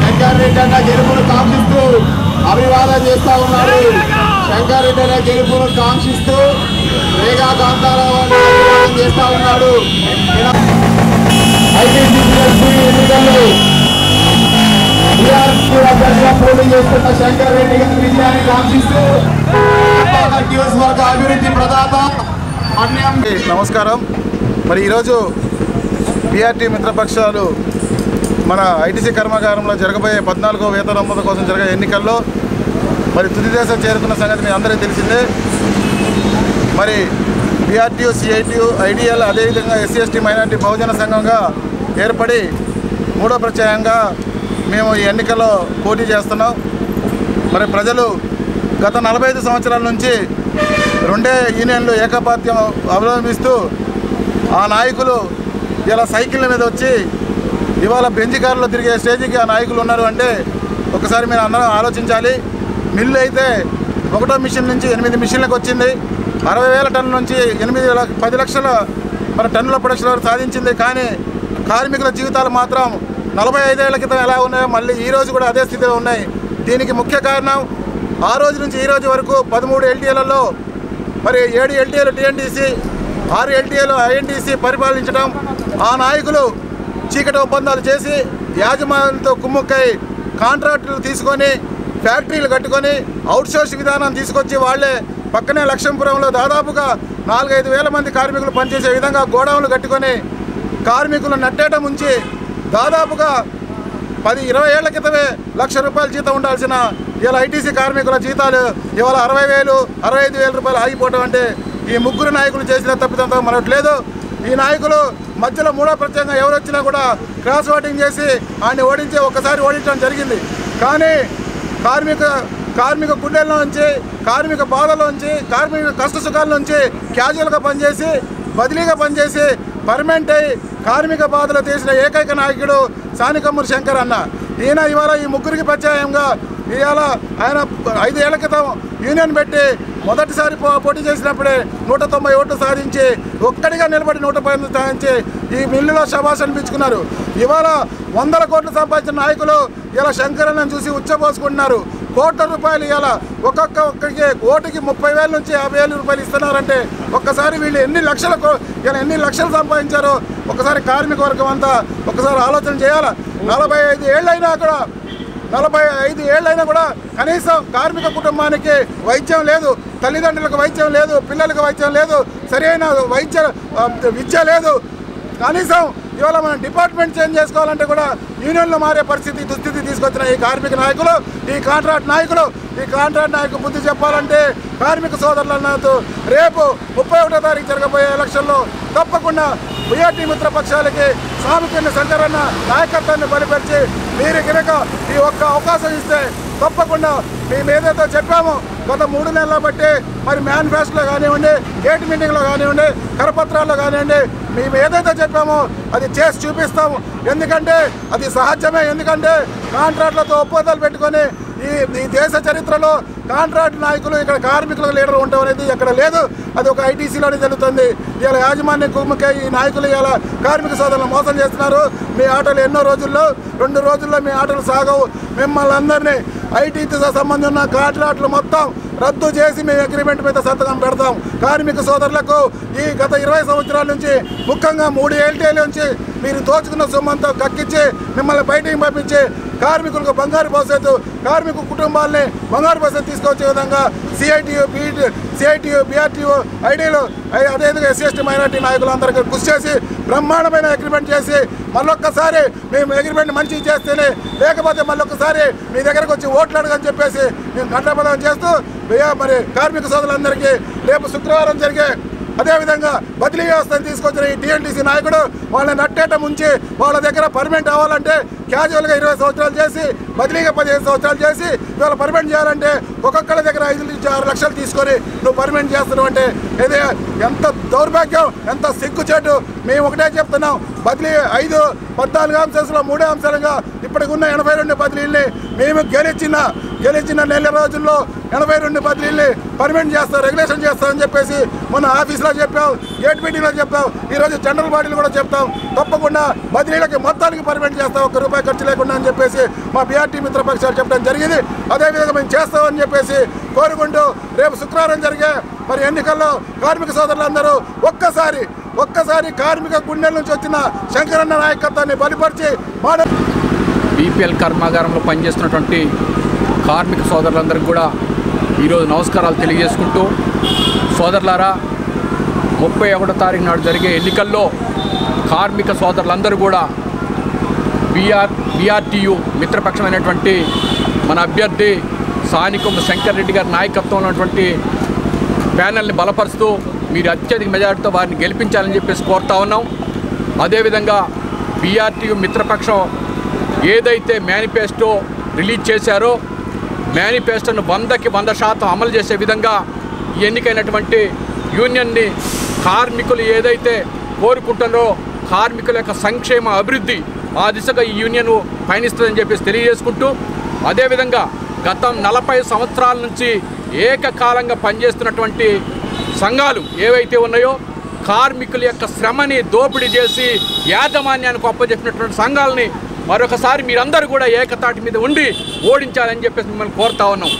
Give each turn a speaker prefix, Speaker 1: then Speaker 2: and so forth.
Speaker 1: శంకర్ రెడ్డి అన్న గెలుపును కాంక్షిస్తూ అభివాదం చేస్తా ఉన్నారు. శంకర్ రెడ్డి అన్న గెలుపును కాంక్షిస్తూ రేగా కాంతారావు అభివాదం చేస్తా ఉన్నాడు. ఎన్నికల్లో పోటీ చేస్తున్న శంకర్ రెడ్డి గారి విజయాన్ని కాంక్షిస్తూ అభివృద్ధి ప్రదాత.
Speaker 2: నమస్కారం. మరి ఈరోజు బీఆర్టీ మిత్రపక్షాలు మన ఐటీసీ కర్మాగారంలో జరగబోయే 14వ వేతన నమోదు కోసం జరిగే ఎన్నికల్లో మరి తుది దశ చేరుకున్న సంగతి మీ అందరికీ తెలిసిందే. మరి బీఆర్టీయూ, సిఐటియు, ఐడిఎల్, అదేవిధంగా ఎస్సీ ఎస్టీ మైనార్టీ బహుజన సంఘంగా ఏర్పడి మూడో ప్రత్యయంగా మేము ఈ ఎన్నికల్లో పోటీ చేస్తున్నాం. మరి ప్రజలు గత 45 సంవత్సరాల నుంచి రెండే యూనియన్లు ఏకపాత్యం అవలంబిస్తూ ఆ నాయకులు ఇలా సైకిళ్ళ మీద వచ్చి ఇవాళ బెంచ్ కారులో తిరిగే స్టేజ్కి ఆ నాయకులు ఉన్నారు అంటే ఒకసారి మీరు అందరం ఆలోచించాలి. మిల్లు అయితే 1వ మిషన్ నుంచి 8 మిషన్లకు వచ్చింది. 60,000 టన్నుల నుంచి 10 లక్షల మరి టన్నుల ప్రొడక్షన్ వరకు సాధించింది. కానీ కార్మికుల జీవితాలు మాత్రం 45 ఏళ్ల క్రితం ఎలా ఉన్నాయో మళ్ళీ ఈరోజు కూడా అదే స్థితిలో ఉన్నాయి. దీనికి ముఖ్య కారణం ఆ రోజు నుంచి ఈ రోజు వరకు 13 ఎల్టీఏలలో మరి 7 ఎల్టీఏలు టీఎన్టీసీ, 6 ఎల్టీఏలు ఐఎన్టీసీ పరిపాలించడం, ఆ నాయకులు చీకటి ఒప్పందాలు చేసి యాజమాన్యంతో కుమ్ముక్కై కాంట్రాక్టులు తీసుకొని ఫ్యాక్టరీలు కట్టుకొని అవుట్సోర్స్ విధానం తీసుకొచ్చి వాళ్ళే పక్కనే లక్ష్మీపురంలో దాదాపుగా 4-5 వేల మంది కార్మికులు పనిచేసే విధంగా గోడౌన్లు కట్టుకొని కార్మికులు నట్టేయడం ఉంచి దాదాపుగా 10-20 ఏళ్ల క్రితమే ₹1,00,000 జీతం ఉండాల్సిన ఇలా ఐటీసీ కార్మికుల జీతాలు ఇవాళ 60,000, 65,000 రూపాయలు ఆగిపోవడం అంటే ఈ ముగ్గురు నాయకులు చేసిన తప్పిదంతో మరొకట్లేదు. ఈ నాయకులు మధ్యలో మూడో ప్రత్యేకంగా ఎవరు వచ్చినా కూడా క్రాస్ ఓటింగ్ చేసి ఆయన్ని ఓడించి ఒక్కసారి ఓడించడం జరిగింది. కానీ కార్మిక గుండెల నుంచి, కార్మిక బాధల నుంచి, కార్మిక కష్ట సుఖాల నుంచి క్యాజువల్గా పనిచేసి బదిలీగా పనిచేసి పర్మనెంట్ అయ్యి కార్మిక బాధలు తీసిన ఏకైక నాయకుడు సానికమ్మూరి శంకర్ అన్న. ఈయన ఇవాళ ఈ ముగ్గురికి ప్రత్యామ్నాయంగా ఇవాళ ఆయన 5 ఏళ్ల క్రితం యూనియన్ పెట్టి మొదటిసారి పోటీ చేసినప్పుడే 190 ఓట్లు సాధించి ఒక్కడిగా నిలబడి 110 సాధించి ఈ మిల్లులో శభాష్ అనిపించుకున్నారు. ఇవాళ 100 కోట్లు సంపాదించిన నాయకులు ఇలా శంకర్ అన్నను చూసి ఉచ్చబోసుకుంటున్నారు. కోట్ల రూపాయలు ఇవాళ ఒక్కొక్కరికి ఓటుకి 30,000 నుంచి 50,000 రూపాయలు ఇస్తున్నారంటే ఒక్కసారి వీళ్ళు ఎన్ని లక్షలు సంపాదించారో ఒకసారి కార్మిక వర్గం అంతా ఒకసారి ఆలోచన చేయాలి. 45 ఏళ్ళైనా కూడా కనీసం కార్మిక కుటుంబానికి వైద్యం లేదు, తల్లిదండ్రులకు వైద్యం లేదు, పిల్లలకు వైద్యం లేదు, సరైన విద్య లేదు. కనీసం ఇవాళ మనం డిపార్ట్మెంట్ చేంజ్ చేసుకోవాలంటే కూడా యూనియన్లు మారే దుస్థితి తీసుకొచ్చిన ఈ కార్మిక నాయకులు, ఈ కాంట్రాక్ట్ నాయకులు బుద్ధి చెప్పాలంటే కార్మిక సోదరులన్నతో రేపు 31వ తారీఖు జరగబోయే ఎలక్షన్లో తప్పకుండా బీఆర్టీ మిత్రపక్షాలకి సామికన్న శంకరన్న నాయకత్వాన్ని బలపరిచి మీరు కనుక ఈ ఒక్క అవకాశం ఇస్తే తప్పకుండా మేము ఏదైతే చెప్పామో గత 3 నెలల బట్టి మరి మేనిఫెస్టోలో కానివ్వండి, గేట్ మీటింగ్లో కానివ్వండి, కరపత్రాల్లో కానివ్వండి, మేము ఏదైతే చెప్పామో అది చేసి చూపిస్తాము. ఎందుకంటే అది సహజమే. ఎందుకంటే కాంట్రాక్టులతో ఒప్పందాలు పెట్టుకొని ఈ దేశ చరిత్రలో కాంట్రాక్ట్ నాయకులు ఇక్కడ కార్మికులకు లీడర్ ఉండడం అనేది ఎక్కడ లేదు. అది ఒక ఐటీసీలోనే జరుగుతుంది. ఇలా యాజమాన్య కుమ్మకే ఈ నాయకులు ఇలా కార్మిక సోదరులను మోసం చేస్తున్నారు. మీ ఆటలు 2 రోజుల్లో మీ ఆటలు సాగవు. మిమ్మల్ని అందరినీ ఐటీతో సంబంధం ఉన్న కాంట్రాక్టులు మొత్తం రద్దు చేసి మేము అగ్రిమెంట్ మీద సంతకం పెడతాం. కార్మిక సోదరులకు ఈ గత 20 సంవత్సరాల నుంచి ముఖ్యంగా 3 ఏళ్ల నుంచి మీరు దోచుకున్న సొమ్మంతో కక్కించి మిమ్మల్ని బయటికి పంపించి కార్మికులకు బంగారు భవిష్యత్తు, కార్మిక కుటుంబాలని బంగారు భవిష్యత్తు తీసుకొచ్చే విధంగా సిఐటియు, బీఆర్టీయు, ఐడీలు, అదేవిధంగా ఎస్సీ ఎస్టీ మైనార్టీ నాయకులందరికీ కృషి చేసి బ్రహ్మాండమైన అగ్రిమెంట్ చేసి మళ్ళొక్కసారి మేము అగ్రిమెంట్ మంచిగా చేస్తేనే, లేకపోతే మళ్ళొక్కసారి మీ దగ్గరకు వచ్చి ఓట్లు అడగని చెప్పేసి మేము కంఠబలం చేస్తూ మరి కార్మిక సోదరులందరికీ రేపు శుక్రవారం జరిగే అదేవిధంగా బదిలీ వ్యవస్థను తీసుకొచ్చిన ఈ టీఎన్టీసీ నాయకుడు వాళ్ళని నట్టేట ముంచి వాళ్ళ దగ్గర పర్మనెంట్ అవ్వాలంటే క్యాజువల్గా 20 సంవత్సరాలు చేసి బదిలీగా 15 సంవత్సరాలు చేసి ఇవాళ పర్మనెంట్ చేయాలంటే ఒక్కొక్కళ్ళ దగ్గర 5 నుంచి 6 లక్షలు తీసుకొని నువ్వు పర్మనెంట్ చేస్తున్నావు అంటే ఇది ఎంత దౌర్భాగ్యం, ఎంత సిగ్గుచేటు. మేము ఒకటే చెప్తున్నాం, బదిలీ 14 అంశాలలో 3 అంశాలుగా ఇప్పటికి ఉన్న 82 బదిలీల్ని మేము గెలిచిన గెలిచిన నెల రోజుల్లో 82 బదిలీల్ని పర్మనెంట్ చేస్తాం, రెగ్యులేషన్ చేస్తామని చెప్పేసి మొన్న ఆఫీస్లో చెప్పాం, గేట్ మీటింగ్లో చెప్పాం, ఈరోజు జనరల్ బాడీలో కూడా చెప్తాం. తప్పకుండా బదిలీలకి మొత్తానికి పర్మనెంట్ చేస్తాం, ₹1 ఖర్చు లేకుండా అని చెప్పేసి మా బీఆర్టీ మిత్రపక్షాలు చెప్పడం జరిగింది. అదేవిధంగా మేము చేస్తామని చెప్పేసి కోరుకుంటూ రేపు శుక్రవారం జరిగే మరి ఎన్నికల్లో కార్మిక సోదరులందరూ ఒక్కసారి కార్మిక గుండెల నుంచి వచ్చిన శంకరన్న నాయకత్వాన్ని బలిపరిచి
Speaker 3: బీపీఎల్ కర్మాగారంలో పనిచేస్తున్నటువంటి కార్మిక సోదరులందరికీ కూడా ఈరోజు నమస్కారాలు తెలియజేసుకుంటూ, సోదరులారా, 31వ తారీఖు నాడు జరిగే ఎన్నికల్లో కార్మిక సోదరులందరూ కూడా బీఆర్టీయు మిత్రపక్షమైనటువంటి మన అభ్యర్థి సానికొమ్మ శంకర్ రెడ్డి గారి నాయకత్వంలో ఉన్నటువంటి ప్యానెల్ని బలపరుస్తూ మీరు అత్యధిక మెజారిటీతో వారిని గెలిపించాలని చెప్పేసి కోరుతా ఉన్నాం. అదేవిధంగా బీఆర్టీయు మిత్రపక్షం ఏదైతే మేనిఫెస్టో రిలీజ్ చేశారో మేనిఫెస్టోను 100కి 100% అమలు చేసే విధంగా ఈ ఎన్నికైనటువంటి యూనియన్ని కార్మికులు ఏదైతే కోరుకుంటారో కార్మికుల యొక్క సంక్షేమ అభివృద్ధి ఆ దిశగా ఈ యూనియన్ పయనిస్తుందని చెప్పేసి తెలియజేసుకుంటూ, అదేవిధంగా గతం 40 సంవత్సరాల నుంచి ఏకకాలంగా పనిచేస్తున్నటువంటి సంఘాలు ఏవైతే ఉన్నాయో కార్మికుల యొక్క శ్రమని దోపిడీ చేసి యాజమాన్యానికి అప్పచెప్పినటువంటి సంఘాలని మరొకసారి మీరందరూ కూడా ఏకతాటి మీద ఉండి ఓడించాలని చెప్పేసి మిమ్మల్ని కోరుతా ఉన్నాం.